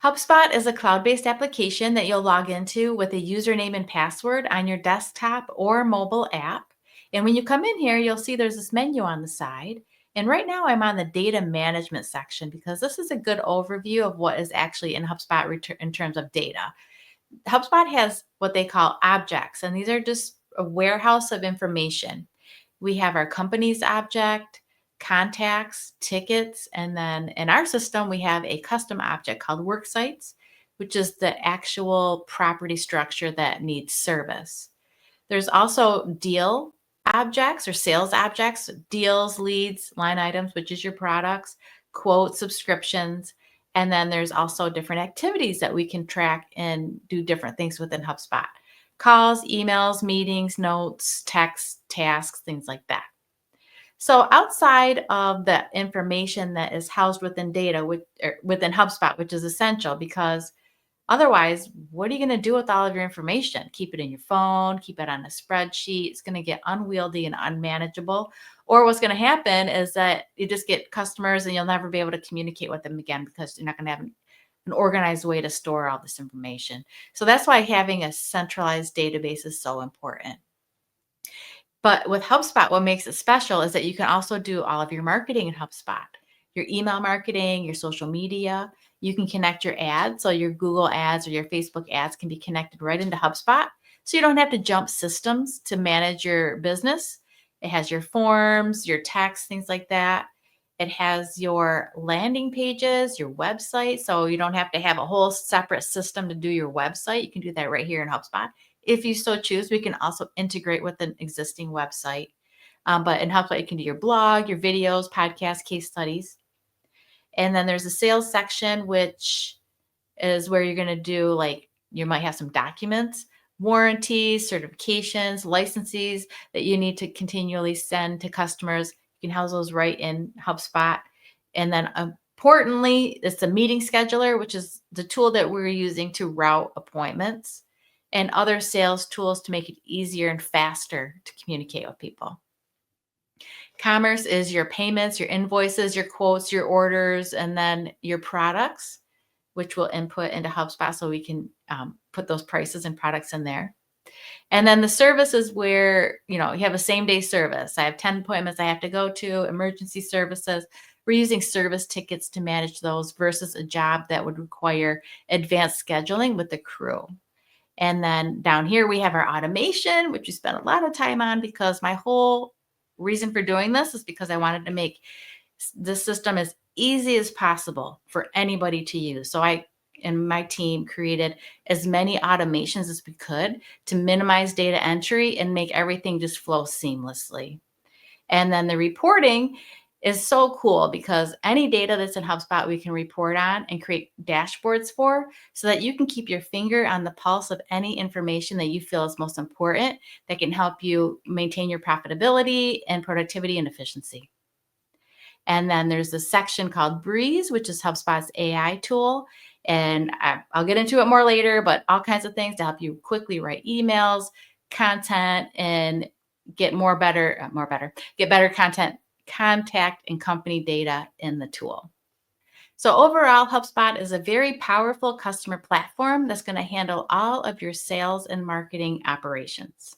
HubSpot is a cloud-based application that you'll log into with a username and password on your desktop or mobile app. And when you come in here, you'll see there's this menu on the side. And right now I'm on the data management section because this is a good overview of what is actually in HubSpot in terms of data. HubSpot has what they call objects, and these are just a warehouse of information. We have our company's object, contacts, tickets, and then in our system, we have a custom object called worksites, which is the actual property structure that needs service. There's also deal objects or sales objects, deals, leads, line items, which is your products, quotes, subscriptions. And then there's also different activities that we can track and do different things within HubSpot. Calls, emails, meetings, notes, texts, tasks, things like that. So outside of the information that is housed within data, within HubSpot, which is essential because otherwise, what are you going to do with all of your information? Keep it in your phone, keep it on a spreadsheet. It's going to get unwieldy and unmanageable. Or what's going to happen is that you just get customers and you'll never be able to communicate with them again because you're not going to have an organized way to store all this information. So that's why having a centralized database is so important. But with HubSpot, what makes it special is that you can also do all of your marketing in HubSpot, your email marketing, your social media. You can connect your ads. So your Google ads or your Facebook ads can be connected right into HubSpot. So you don't have to jump systems to manage your business. It has your forms, your text, things like that. It has your landing pages, your website. So you don't have to have a whole separate system to do your website. You can do that right here in HubSpot. If you so choose, we can also integrate with an existing website. But in HubSpot, you can do your blog, your videos, podcasts, case studies. And then there's a sales section, which is where you're going to do, like, you might have some documents, warranties, certifications, licenses that you need to continually send to customers. You can house those right in HubSpot. And then importantly, it's a meeting scheduler, which is the tool that we're using to route appointments, and other sales tools to make it easier and faster to communicate with people. Commerce is your payments, your invoices, your quotes, your orders, and then your products, which we'll input into HubSpot so we can put those prices and products in there. And then the service is where, you have a same day service. I have 10 appointments I have to go to, emergency services. We're using service tickets to manage those versus a job that would require advanced scheduling with the crew. And then down here, we have our automation, which we spent a lot of time on because my whole reason for doing this is because I wanted to make the system as easy as possible for anybody to use. So I and my team created as many automations as we could to minimize data entry and make everything just flow seamlessly. And then the reporting is so cool because any data that's in HubSpot we can report on and create dashboards for so that you can keep your finger on the pulse of any information that you feel is most important that can help you maintain your profitability and productivity and efficiency. And then there's a section called Breeze, which is HubSpot's AI tool. And I'll get into it more later, but all kinds of things to help you quickly write emails, content, and get better content, contact, and company data in the tool. So overall, HubSpot is a very powerful customer platform that's going to handle all of your sales and marketing operations.